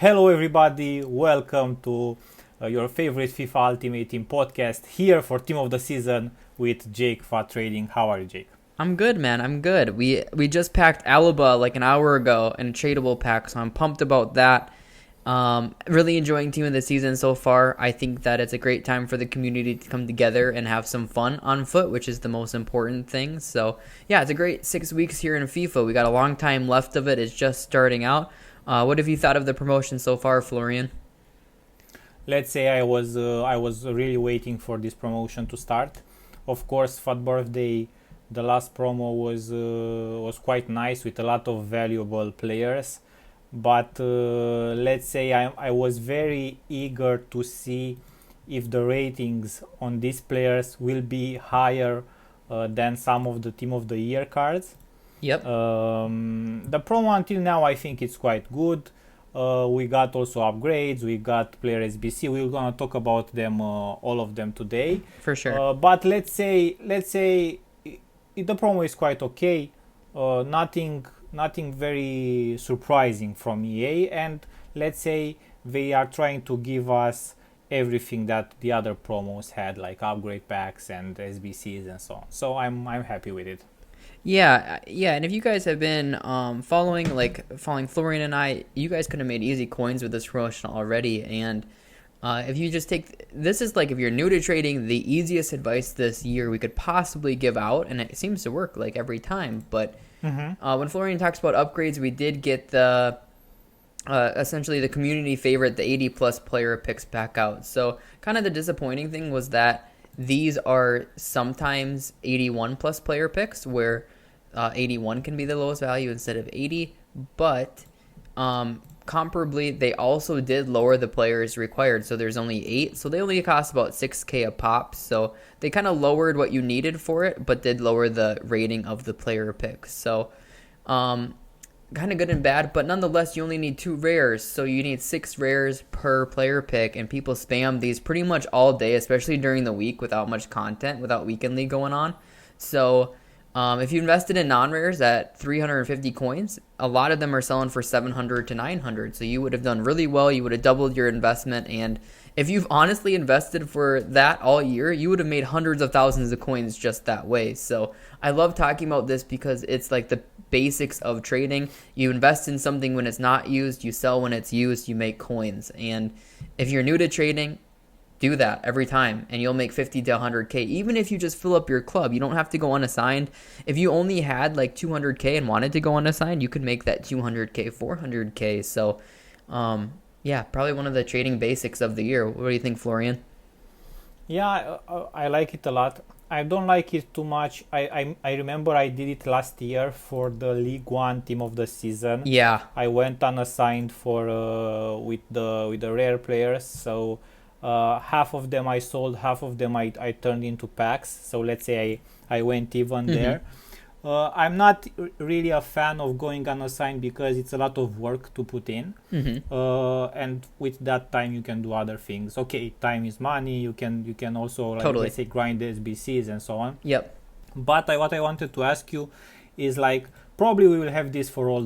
Hello, everybody. Welcome to your favorite FIFA Ultimate Team podcast. Here for Team of the Season with Jake for Trading. How are you, Jake? I'm good, man. I'm good. We just packed Alaba like an hour ago in a tradable pack, so I'm pumped about that. Really enjoying Team of the Season so far. I think that it's a great time for the community to come together and have some fun on foot, which is the most important thing. So, yeah, it's a great 6 weeks here in FIFA. We got a long time left of it. It's just starting out. What have you thought of the promotion so far, Florian? Let's say I was really waiting for this promotion to start. Of course, Fat Birthday, the last promo was quite nice with a lot of valuable players. But let's say I was very eager to see if the ratings on these players will be higher than some of the Team of the Year cards. Yep. The promo until now, I think it's quite good. We got also upgrades. We got player SBC. We're gonna talk about them, all of them today. For sure. But let's say the promo is quite okay. Nothing very surprising from EA, and let's say they are trying to give us everything that the other promos had, like upgrade packs and SBCs and so on. So I'm happy with it. Yeah, and if you guys have been following Florian and I, you guys could have made easy coins with this promotion already. And if you just take this is like if you're new to trading, the easiest advice this year we could possibly give out, and it seems to work like every time. But when Florian talks about upgrades, we did get the essentially the community favorite, the 80 plus player picks back out. So kind of the disappointing thing was that these are sometimes 81 plus player picks where 81 can be the lowest value instead of 80. But comparably, they also did lower the players required. So there's only 8. So they only cost about 6K a pop. So they kind of lowered what you needed for it, but did lower the rating of the player picks. So kind of good and bad, but nonetheless, you only need 2 rares, so you need 6 rares per player pick, and people spam these pretty much all day, especially during the week without much content, without Weekend League going on. So if you invested in non-rares at 350 coins, a lot of them are selling for 700 to 900, so you would have done really well. You would have doubled your investment, and if you've honestly invested for that all year, you would have made hundreds of thousands of coins just that way. So I love talking about this because it's like the basics of trading. You invest in something when it's not used, you sell when it's used, you make coins. And if you're new to trading, do that every time and you'll make 50 to 100k, even if you just fill up your club. You don't have to go unassigned. If you only had like 200k and wanted to go unassigned, you could make that 200k 400k. So yeah, probably one of the trading basics of the year. What do you think, Florian? Yeah, I like it a lot. I don't like it too much. I remember I did it last year for the League One Team of the Season. Yeah. I went unassigned for with the rare players. So half of them I sold, half of them I turned into packs. So let's say I went even there. I'm not really a fan of going unassigned because it's a lot of work to put in. And with that time you can do other things. Okay, time is money. You can also, like, Totally. let's say, grind SBCs and so on. Yep. But what I wanted to ask you is, like, probably we will have this for all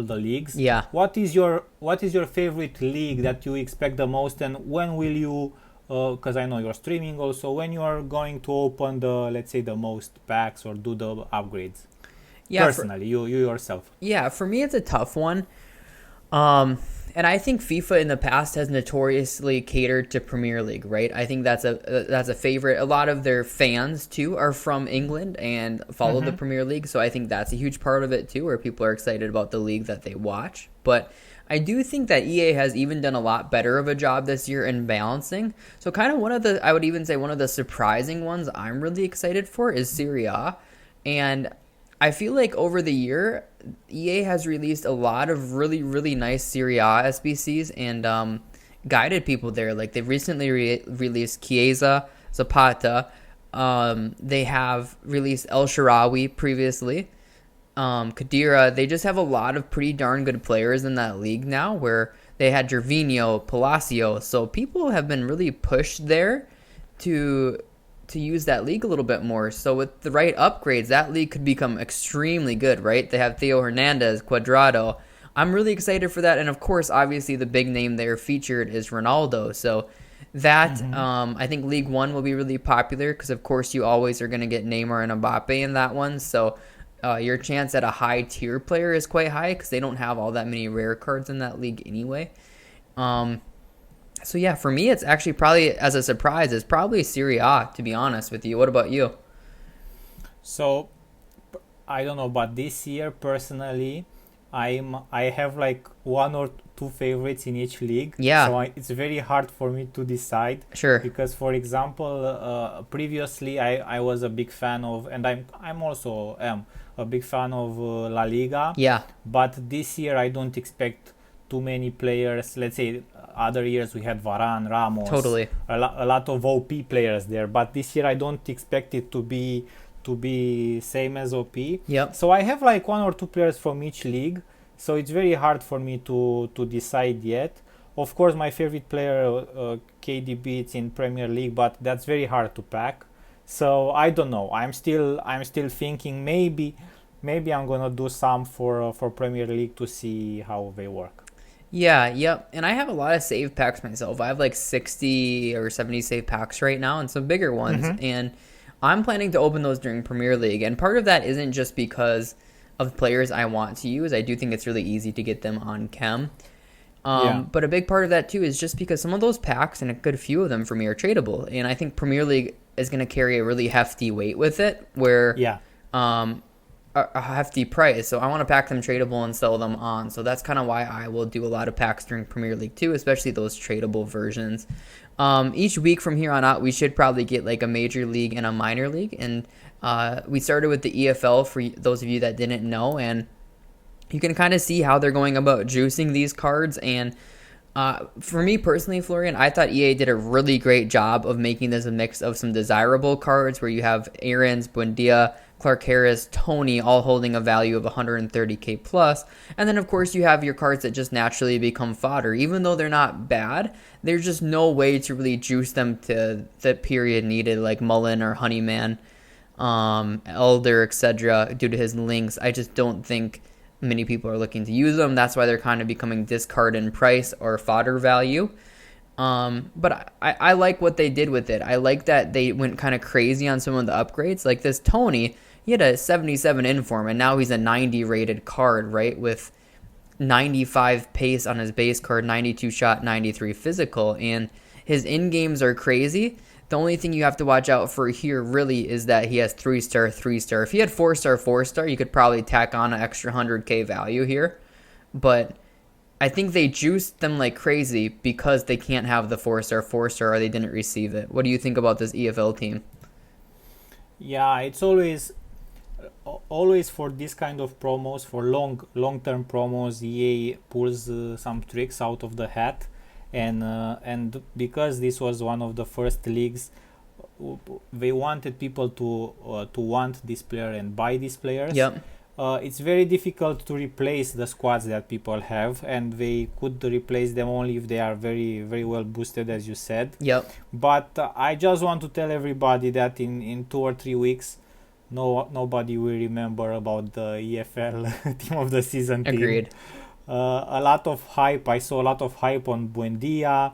the leagues. Yeah. What is your favorite league that you expect the most, and when will you? Because I know you're streaming also. When you are going to open the, let's say, the most packs or do the upgrades? Yeah. Personally, you yourself. Yeah, for me it's a tough one. And I think FIFA in the past has notoriously catered to Premier League, right? I think that's a favorite. A lot of their fans too are from England and follow the Premier League, so I think that's a huge part of it too, where people are excited about the league that they watch. But I do think that EA has even done a lot better of a job this year in balancing. So kind of I would even say one of the surprising ones I'm really excited for is Serie A. And I feel like over the year, EA has released a lot of really, really nice Serie A SBCs and guided people there. Like they've recently released Chiesa, Zapata. They have released El Shaarawy previously. Khedira. They just have a lot of pretty darn good players in that league now, where they had Gervinho, Palacio. So people have been really pushed there to use that league a little bit more. So with the right upgrades, that league could become extremely good, right? They have Theo Hernandez, Cuadrado, I'm really excited for that. And of course, obviously, the big name there featured is Ronaldo. So that I think League One will be really popular because, of course, you always are going to get Neymar and Mbappe in that one. So your chance at a high tier player is quite high because they don't have all that many rare cards in that league anyway. So yeah, for me, it's actually probably as a surprise, it's probably Serie A, to be honest with you. What about you? So I don't know, but this year personally, I have like one or two favorites in each league. Yeah, So it's very hard for me to decide sure. because, for example, previously I was a big fan of, and I'm also am a big fan of La Liga. Yeah, But this year I don't expect too many players. Let's say other years we had Varane, Ramos, totally. a lot of OP players there. But this year I don't expect it to be same as OP. Yep. So I have like one or two players from each league. So it's very hard for me to decide yet. Of course, my favorite player, KDB, it's in Premier League, but that's very hard to pack. So I don't know. I'm still thinking maybe I'm gonna do some for Premier League to see how they work. Yeah, yep. And I have a lot of save packs myself. I have like 60 or 70 save packs right now and some bigger ones. And I'm planning to open those during Premier League. And part of that isn't just because of players I want to use. I do think it's really easy to get them on Chem. But a big part of that too is just because some of those packs and a good few of them for me are tradable. And I think Premier League is going to carry a really hefty weight with it where a hefty price. So I want to pack them tradable and sell them on. So that's kind of why I will do a lot of packs during Premier League too, especially those tradable versions. Each week from here on out, we should probably get like a major league and a minor league. And we started with the EFL for those of you that didn't know. And you can kind of see how they're going about juicing these cards. And for me personally, Florian, I thought EA did a really great job of making this a mix of some desirable cards where you have Aaron's, Buendia, Clark Harris, Tony, all holding a value of 130k plus. And then, of course, you have your cards that just naturally become fodder. Even though they're not bad, there's just no way to really juice them to the period needed, like Mullen or Honeyman, Elder, etc., due to his links. I just don't think many people are looking to use them. That's why they're kind of becoming discard in price or fodder value. But I like what they did with it. I like that they went kind of crazy on some of the upgrades. Like this Tony, he had a 77 inform, and now he's a 90 rated card, right? With 95 pace on his base card, 92 shot, 93 physical, and his in-games are crazy. The only thing you have to watch out for here really is that he has 3-star, 3-star. If he had 4-star, 4-star, you could probably tack on an extra 100k value here. But I think they juiced them like crazy because they can't have the 4-star, 4-star, or they didn't receive it. What do you think about this EFL team? Yeah, it's always for this kind of promos, for long-term promos, EA pulls some tricks out of the hat. And because this was one of the first leagues, they wanted people to want this player and buy these players. Yep. It's very difficult to replace the squads that people have, and they could replace them only if they are very, very well boosted, as you said. Yep. But I just want to tell everybody that in 2 or 3 weeks, nobody will remember about the EFL team of the season team. Agreed. A lot of hype. I saw a lot of hype on Buendia,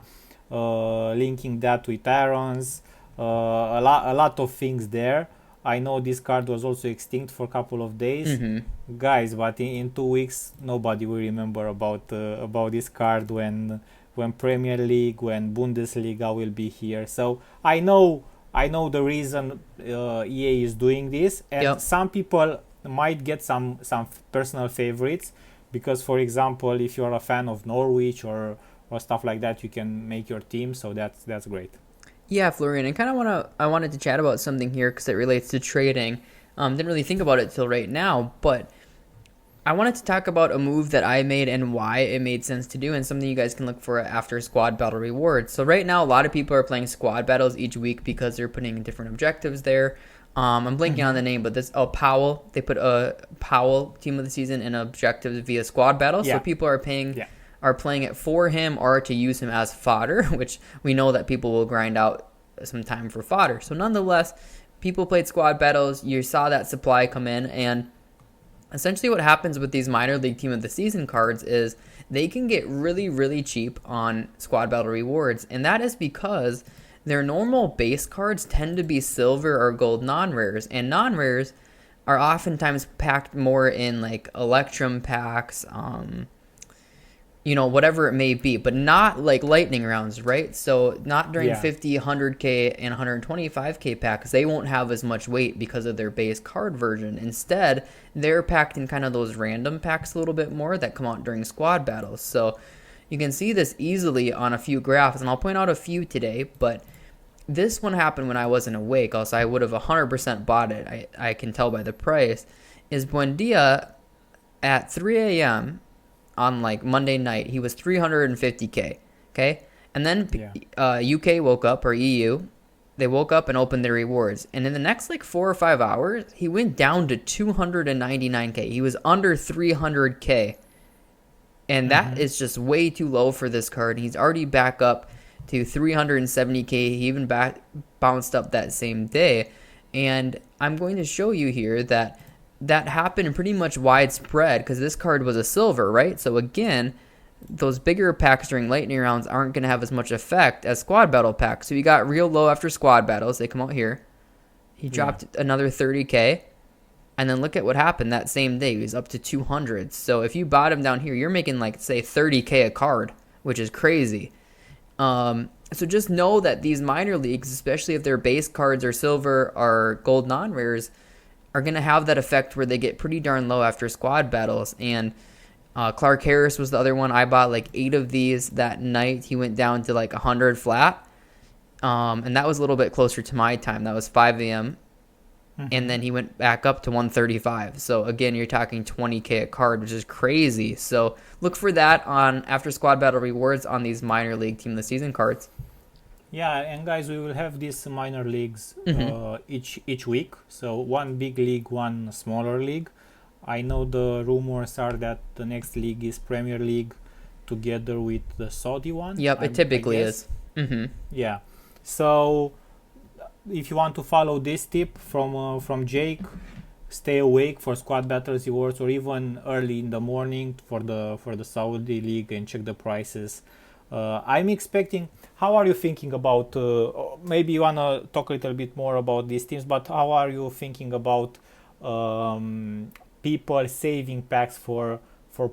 linking that with Aaron's. A lot of things there. I know this card was also extinct for a couple of days, guys. But in 2 weeks, nobody will remember about this card when Premier League, when Bundesliga will be here. So I know the reason EA is doing this, and some people might get some personal favorites. Because, for example, if you're a fan of Norwich or stuff like that, you can make your team. So that's great. Yeah, Florian, and I wanted to chat about something here because it relates to trading. Didn't really think about it till right now, but I wanted to talk about a move that I made and why it made sense to do, and something you guys can look for after squad battle rewards. So right now, a lot of people are playing squad battles each week because they're putting in different objectives there. I'm blanking on the name, but Powell. They put a Powell team of the season and objectives via squad battle. So people are playing it for him or to use him as fodder, which we know that people will grind out some time for fodder. So nonetheless, people played squad battles. You saw that supply come in, and Essentially, what happens with these minor league team of the season cards is they can get really, really cheap on squad battle rewards, and that is because their normal base cards tend to be silver or gold non-rares, and non-rares are oftentimes packed more in like Electrum packs, whatever it may be, but not like lightning rounds, right? So not during Yeah. 50, 100K, and 125K packs. They won't have as much weight because of their base card version. Instead, they're packed in kind of those random packs a little bit more that come out during squad battles. So you can see this easily on a few graphs, and I'll point out a few today, but this one happened when I wasn't awake, else I would have 100% bought it. I can tell by the price. Is Buendia at 3 a.m. on like Monday night, he was 350K. Okay. And then Yeah. UK woke up, or EU, they woke up and opened their rewards. And in the next like 4 or 5 hours, he went down to 299K. He was under 300K. And that is just way too low for this card. He's already back up to 370K. He even bounced up that same day. And I'm going to show you here that happened pretty much widespread because this card was a silver, right? So again, those bigger packs during lightning rounds aren't going to have as much effect as squad battle packs. So he got real low after squad battles. They come out here. He dropped another 30K. And then look at what happened that same day. He was up to 200. So if you bought him down here, you're making like, say, 30K a card, which is crazy. So just know that these minor leagues, especially if their base cards are silver or gold non-rares, are going to have that effect where they get pretty darn low after squad battles. And Clark Harris was the other one. I bought like 8 of these that night. He went down to like 100 flat. And that was a little bit closer to my time. That was 5 a.m. And then he went back up to 135. So again, you're talking 20K a card, which is crazy. So look for that on after squad battle rewards on these minor league team of the season cards. Yeah, and guys, we will have these minor leagues each week. So one big league, one smaller league. I know the rumors are that the next league is Premier League together with the Saudi one. Yep, it typically is. Yeah. So if you want to follow this tip from Jake, stay awake for squad battles rewards, or even early in the morning for the Saudi league, and check the prices. I'm expecting. How are you thinking about? Maybe you wanna talk a little bit more about these teams, but how are you thinking about people saving packs for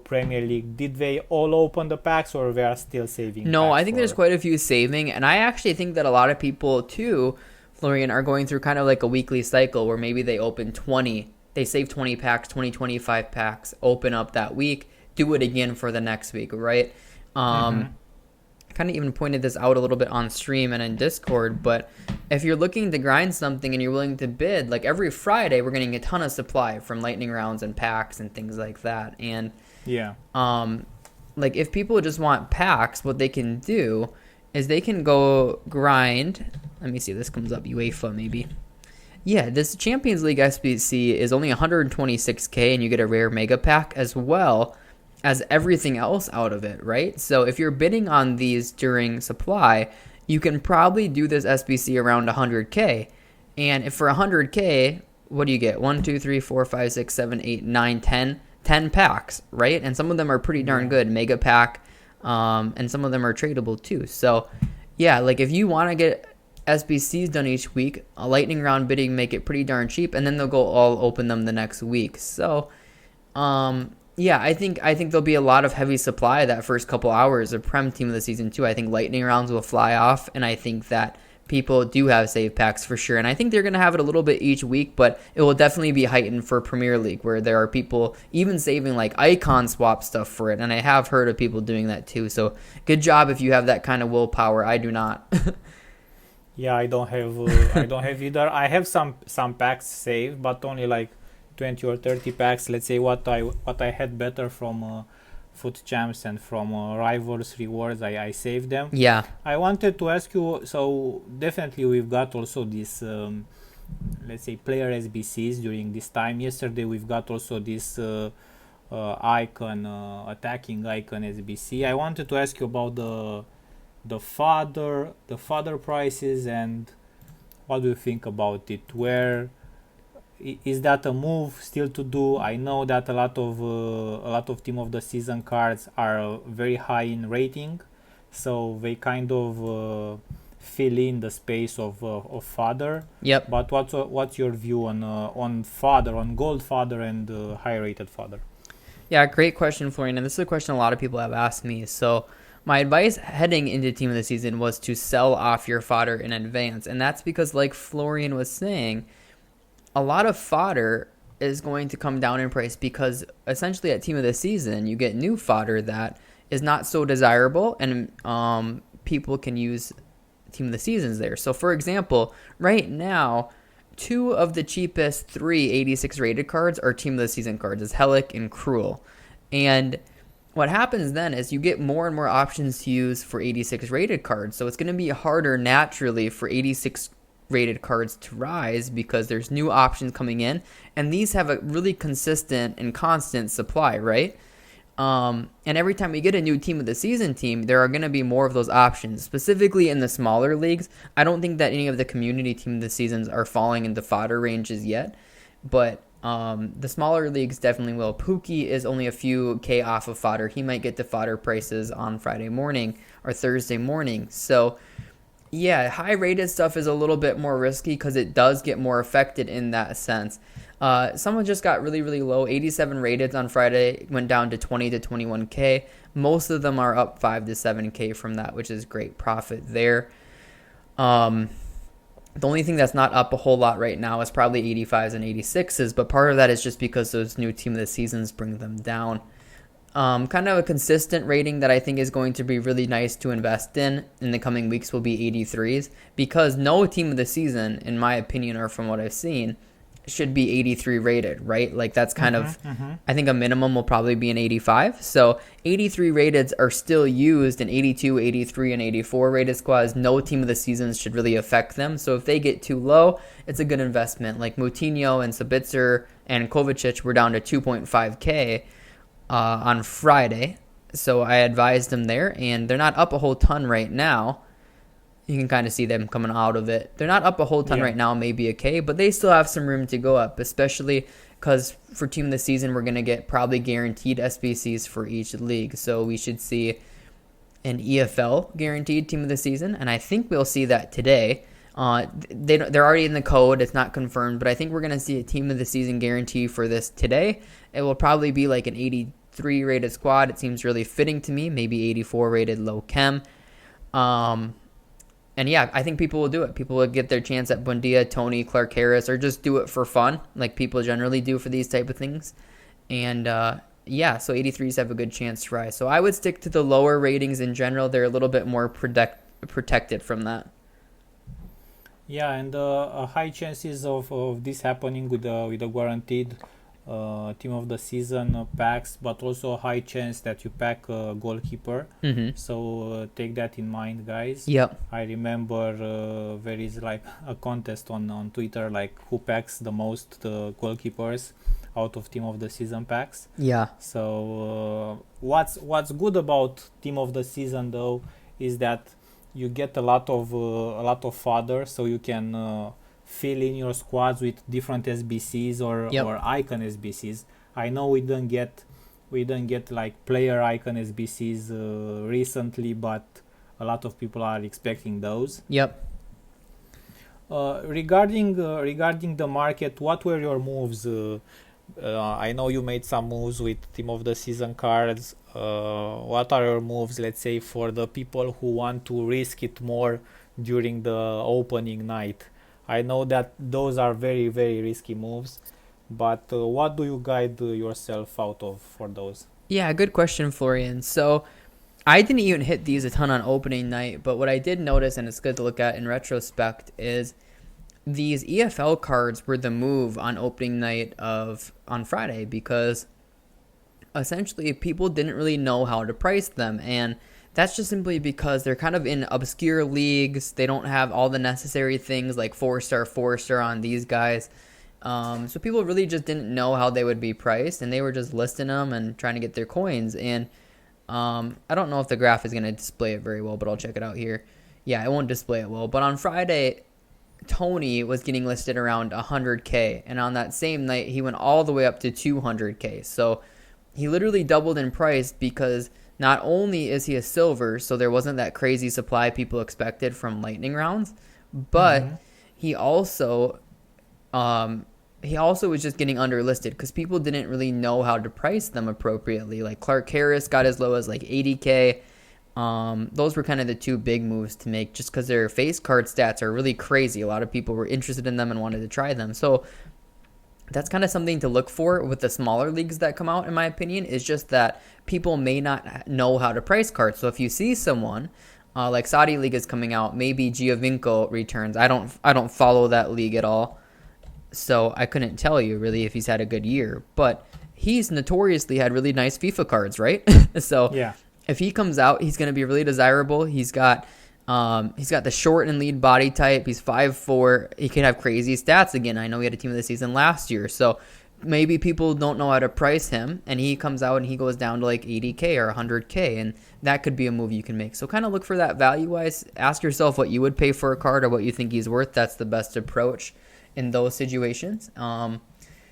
Premier League? Did they all open the packs, or they are still saving? No, packs I think there's quite a few saving, and I actually think that a lot of people too, Florian, are going through kind of like a weekly cycle where maybe they open 20, they save 20 packs, 25 packs, open up that week, do it again for the next week, right? Kind of even pointed this out a little bit on stream and in Discord, but if you're looking to grind something and you're willing to bid, like every Friday we're getting a ton of supply from lightning rounds and packs and things like that. And Yeah. like if people just want packs, what they can do is they can go grind. Let me see if this comes up. UEFA maybe. Yeah, this Champions League SBC is only 126K, and you get a rare mega pack as well as everything else out of it, right? So if you're bidding on these during supply, you can probably do this SBC around 100K. And if for 100K, what do you get? 1, 2, 3, 4, 5, 6, 7, 8, 9, 10. 10 packs, right? And some of them are pretty darn good. Mega pack. And some of them are tradable too. So yeah, like if you want to get SBCs done each week, a lightning round bidding make it pretty darn cheap, and then they'll go all open them the next week. So yeah, I think there'll be a lot of heavy supply that first couple hours of Prem team of the season too. I think lightning rounds will fly off, and I think that people do have save packs for sure. And I think they're going to have it a little bit each week, but it will definitely be heightened for Premier League, where there are people even saving like icon swap stuff for it. And I have heard of people doing that too. So good job if you have that kind of willpower. I do not. Yeah, I don't have either. I have some packs saved, but only like 20 or 30 packs. Let's say what I had better from Foot Champs and from Rivals rewards, I saved them. Yeah. I wanted to ask you, so definitely we've got also this let's say player SBCs during this time. Yesterday we've got also this icon attacking icon SBC. I wanted to ask you about the fodder prices, and what do you think about it? Where is that a move still to do? I know that a lot of team of the season cards are very high in rating, so they kind of fill in the space of fodder. Yep. But what's your view on fodder, on gold fodder and high rated fodder? Yeah, great question, Florian. And this is a question a lot of people have asked me. So my advice heading into team of the season was to sell off your fodder in advance. And that's because, like Florian was saying, a lot of fodder is going to come down in price because essentially at team of the season, you get new fodder that is not so desirable, and people can use team of the seasons there. So for example, right now, two of the cheapest 386 rated cards are team of the season cards, is Helic and Cruel. And what happens then is you get more and more options to use for 86 rated cards. So it's going to be harder naturally for 86 rated cards to rise because there's new options coming in, and these have a really consistent and constant supply, right? And every time we get a new team of the season team, there are going to be more of those options. Specifically in the smaller leagues, I don't think that any of the community team of the seasons are falling into fodder ranges yet, but the smaller leagues definitely will. Pookie is only a few K off of fodder. He might get to fodder prices on Friday morning or Thursday morning. So yeah, high rated stuff is a little bit more risky because it does get more affected in that sense. Someone just got really, really low. 87 rated on Friday, went down to 20 to 21K. Most of them are up 5 to 7K from that, which is great profit there. The only thing that's not up a whole lot right now is probably 85s and 86s, but part of that is just because those new team of the seasons bring them down. Kind of a consistent rating that I think is going to be really nice to invest in the coming weeks will be 83s, because no team of the season, in my opinion, or from what I've seen, should be 83 rated, right? Like that's kind of, I think a minimum will probably be an 85. So 83 rateds are still used in 82, 83, and 84 rated squads. No team of the seasons should really affect them. So if they get too low, it's a good investment. Like Moutinho and Sabitzer and Kovacic were down to 2.5K on Friday. So I advised them there, and they're not up a whole ton right now. You can kind of see them coming out of it. They're not up a whole ton right now, maybe a K, but they still have some room to go up, especially because for team of the season, we're going to get probably guaranteed SBCs for each league. So we should see an EFL guaranteed team of the season, and I think we'll see that today. They're already in the code. It's not confirmed, but I think we're going to see a team of the season guarantee for this today. It will probably be like an 83 rated squad. It seems really fitting to me. Maybe 84 rated low chem. And yeah, I think people will do it. People will get their chance at Buendia, Tony, Clark Harris, or just do it for fun, like people generally do for these type of things. And yeah, so 83s have a good chance to rise. So I would stick to the lower ratings in general. They're a little bit more protected from that. Yeah, and high chances of this happening with the guaranteed team of the season packs, but also a high chance that you pack a goalkeeper. So take that in mind, guys. Yep. I remember there is like a contest on Twitter, like who packs the most goalkeepers out of team of the season packs. Yeah. So what's good about team of the season though is that you get a lot of fodder, so you can fill in your squads with different SBCs or icon SBCs. I know we didn't get like player icon SBCs recently, but a lot of people are expecting those. Yep. Regarding the market, what were your moves? I know you made some moves with team of the season cards. What are your moves, let's say, for the people who want to risk it more during the opening night? I know that those are very, very risky moves, but what do you guide yourself out of for those? Yeah, good question, Florian. So I didn't even hit these a ton on opening night, but what I did notice, and it's good to look at in retrospect, is these EFL cards were the move on opening night on Friday, because essentially people didn't really know how to price them, and that's just simply because they're kind of in obscure leagues. They don't have all the necessary things like 4-star on these guys. So people really just didn't know how they would be priced, and they were just listing them and trying to get their coins. And I don't know if the graph is going to display it very well, but I'll check it out here. Yeah, it won't display it well. But on Friday, Tony was getting listed around 100K, and on that same night he went all the way up to 200K. So he literally doubled in price because not only is he a silver, so there wasn't that crazy supply people expected from lightning rounds, but he also was just getting underlisted because people didn't really know how to price them appropriately. Like Clark Harris got as low as like 80K. Those were kind of the two big moves to make just because their face card stats are really crazy. A lot of people were interested in them and wanted to try them. So that's kind of something to look for with the smaller leagues that come out, in my opinion, is just that people may not know how to price cards. So if you see someone like Saudi League is coming out, maybe Giovinco returns. I don't follow that league at all, so I couldn't tell you really if he's had a good year. But he's notoriously had really nice FIFA cards, right? So Yeah. if he comes out, he's going to be really desirable. He's got the short and lead body type. He's 5'4". He could have crazy stats again. I know he had a team of the season last year. So maybe people don't know how to price him, and he comes out and he goes down to like 80K or 100K, and that could be a move you can make. So kind of look for that value-wise. Ask yourself what you would pay for a card or what you think he's worth. That's the best approach in those situations.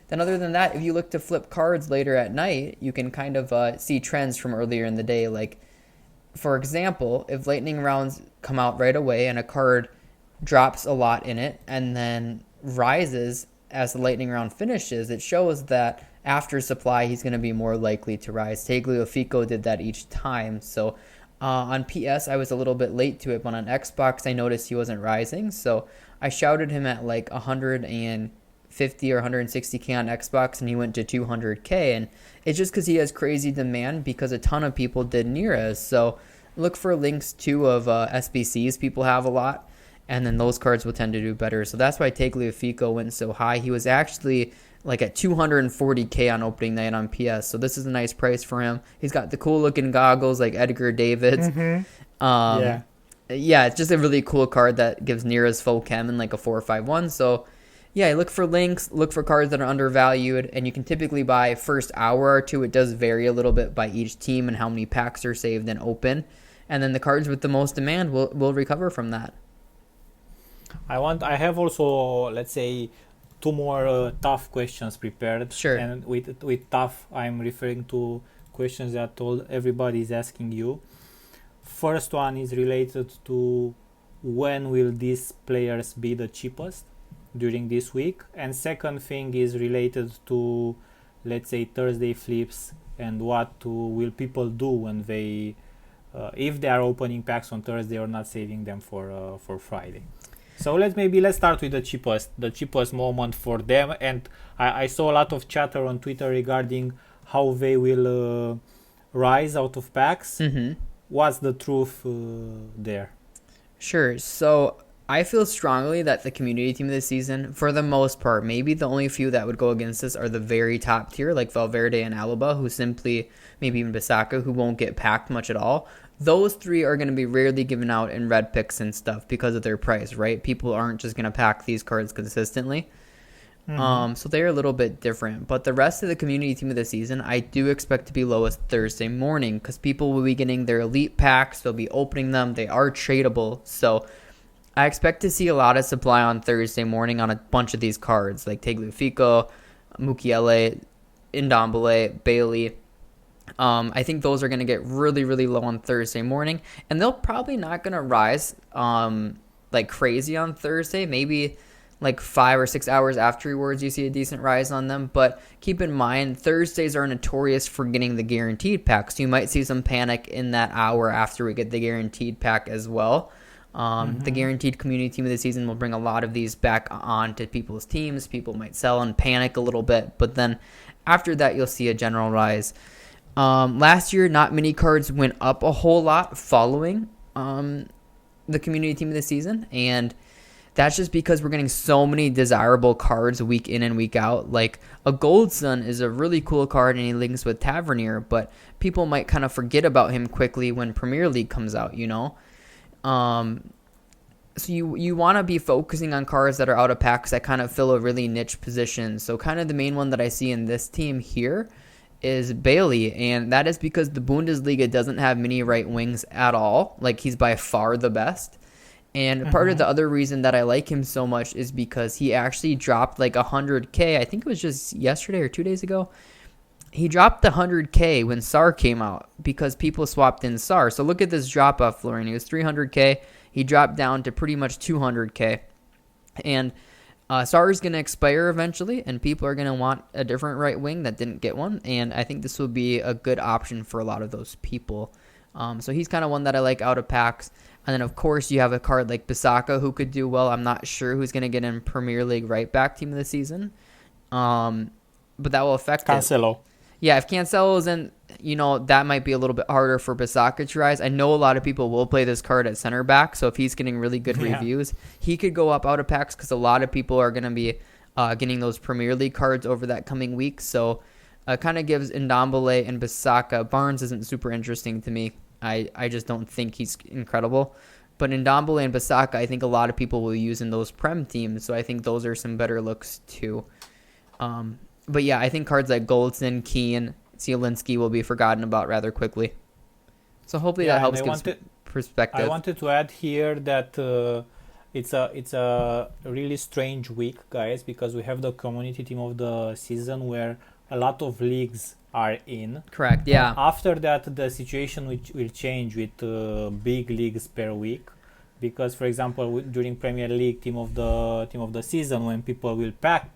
Then other than that, if you look to flip cards later at night, you can kind of see trends from earlier in the day. Like, for example, if lightning rounds come out right away and a card drops a lot in it and then rises as the lightning round finishes, it shows that after supply, he's going to be more likely to rise. Tagliafico did that each time. So on PS, I was a little bit late to it, but on Xbox, I noticed he wasn't rising. So I shouted him at like 150 or 160K on Xbox, and he went to 200K. And it's just because he has crazy demand because a ton of people did Neres. So look for links too of SBCs people have a lot, and then those cards will tend to do better. So that's why Tagliafico went so high. He was actually like at 240K on opening night on PS. So this is a nice price for him. He's got the cool looking goggles like Edgar Davids. Yeah, it's just a really cool card that gives Neres full chem in like a 4-5-1. So yeah, look for links, look for cards that are undervalued, and you can typically buy first hour or two. It does vary a little bit by each team and how many packs are saved and open. And then the cards with the most demand will recover from that. I have also, let's say, two more tough questions prepared. Sure. And with tough, I'm referring to questions that everybody is asking you. First one is related to when will these players be the cheapest during this week, and second thing is related to, let's say, Thursday flips and what will people do when they if they are opening packs on Thursday or not saving them for Friday. So let's start with the cheapest moment for them. And I saw a lot of chatter on Twitter regarding how they will rise out of packs. What's the truth there? Sure. So I feel strongly that the community team of the season, for the most part, maybe the only few that would go against this are the very top tier, like Valverde and Alaba, who simply, maybe even Bissaka, who won't get packed much at all. Those three are going to be rarely given out in red picks and stuff because of their price, right? People aren't just going to pack these cards consistently. So they're a little bit different. But the rest of the community team of the season, I do expect to be lowest Thursday morning because people will be getting their elite packs. They'll be opening them. They are tradable. So I expect to see a lot of supply on Thursday morning on a bunch of these cards like Tagliafico, Mukiele, Ndombele, Bailey. I think those are going to get really, really low on Thursday morning. And they'll probably not going to rise like crazy on Thursday. Maybe like 5 or 6 hours afterwards you see a decent rise on them. But keep in mind, Thursdays are notorious for getting the guaranteed pack. So you might see some panic in that hour after we get the guaranteed pack as well. The guaranteed community team of the season will bring a lot of these back on to people's teams. People might sell and panic a little bit, but then after that, you'll see a general rise. Last year, not many cards went up a whole lot following the community team of the season, and that's just because we're getting so many desirable cards week in and week out. Like a Gold Sun is a really cool card, and he links with Tavernier, but people might kind of forget about him quickly when Premier League comes out, you know? So you want to be focusing on cards that are out of packs that kind of fill a really niche position. So kind of the main one that I see in this team here is Bailey, and that is because the Bundesliga doesn't have many right wings at all. Like, he's by far the best. And part of Mm-hmm. the other reason that I like him so much is because he actually dropped like 100K. I think it was just yesterday or 2 days ago. He dropped the 100K when SAR came out because people swapped in SAR. So look at this drop off, Florian. He was 300K. He dropped down to pretty much 200K. And SAR is going to expire eventually, and people are going to want a different right wing that didn't get one. And I think this will be a good option for a lot of those people. So he's kind of one that I like out of packs. And then, of course, you have a card like Bisaka who could do well. I'm not sure who's going to get in Premier League right back team of the season. But that will affect it. Cancelo. Yeah, if Cancelo's in, that might be a little bit harder for Bisaka to rise. I know a lot of people will play this card at center back, so if he's getting really good Yeah. reviews, he could go up out of packs because a lot of people are going to be getting those Premier League cards over that coming week. So it kind of gives Ndombele and Bisaka. Barnes isn't super interesting to me. I just don't think he's incredible. But Ndombele and Bisaka, I think a lot of people will use in those Prem teams, so I think those are some better looks too. But yeah, I think cards like Goldson, Keane, Zielinski will be forgotten about rather quickly. So hopefully that helps give perspective. I wanted to add here that it's a really strange week, guys, because we have the community team of the season where a lot of leagues are in. Correct, yeah. After that, the situation will change with big leagues per week. Because, for example, during Premier League team of the season, when people will pack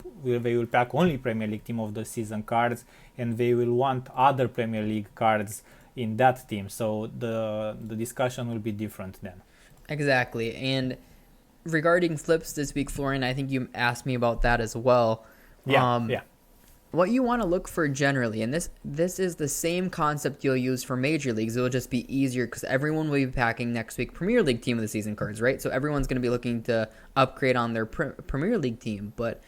only Premier League team of the season cards, and they will want other Premier League cards in that team. So the discussion will be different then. Exactly. And regarding flips this week, Florian, I think you asked me about that as well. Yeah. What you want to look for generally, and this is the same concept you'll use for major leagues. It'll just be easier because everyone will be packing next week Premier League team of the season cards, right? So everyone's going to be looking to upgrade on their Premier League team. But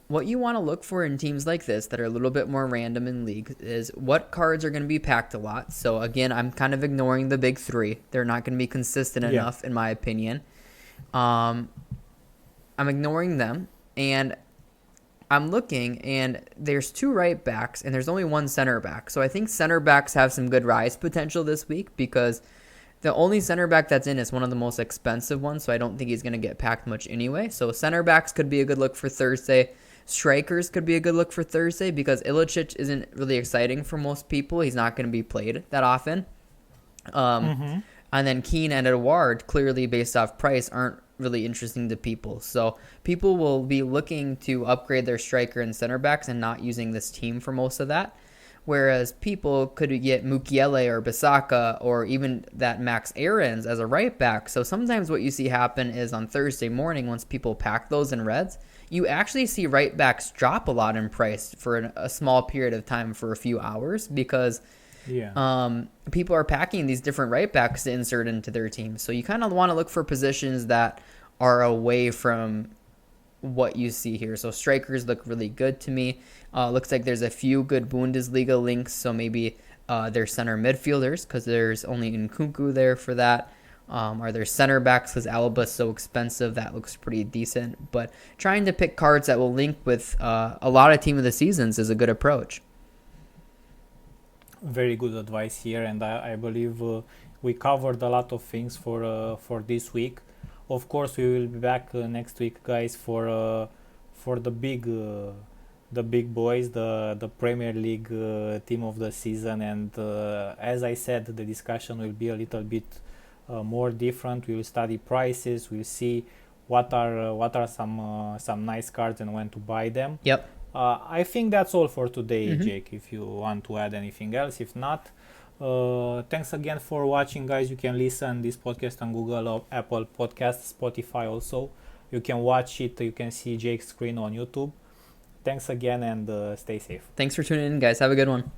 what you want to look for in teams like this that are a little bit more random in leagues is what cards are going to be packed a lot. So again, I'm kind of ignoring the big three. They're not going to be consistent enough, in my opinion. I'm ignoring them, and I'm looking, and there's 2 right backs, and there's only 1 center back. So I think center backs have some good rise potential this week because the only center back that's in is one of the most expensive ones, so I don't think he's going to get packed much anyway. So center backs could be a good look for Thursday. Strikers could be a good look for Thursday because Ilicic isn't really exciting for most people. He's not going to be played that often. And then Keane and Edouard, clearly based off price, aren't really interesting to people. So people will be looking to upgrade their striker and center backs and not using this team for most of that. Whereas people could get Mukiele or Bisaka or even that Max Aarons as a right back. So sometimes what you see happen is on Thursday morning, once people pack those in reds, you actually see right backs drop a lot in price for a small period of time for a few hours because people are packing these different right backs to insert into their team. So you kind of want to look for positions that are away from what you see here. So strikers look really good to me. Looks like there's a few good Bundesliga links. So maybe they're center midfielders because there's only Nkunku there for that. Are there center backs because Alba's so expensive? That looks pretty decent. But trying to pick cards that will link with a lot of team of the seasons is a good approach. Very good advice here, and I believe we covered a lot of things for this week. Of course, we will be back next week, guys, for the big boys, the Premier League team of the season, and as I said, the discussion will be a little bit more different. We will study prices. We'll see what are some nice cards and when to buy them. Yep. I think that's all for today, Jake, if you want to add anything else. If not, thanks again for watching, guys. You can listen this podcast on Google or Apple Podcasts, Spotify also. You can watch it. You can see Jake's screen on YouTube. Thanks again, and stay safe. Thanks for tuning in, guys. Have a good one.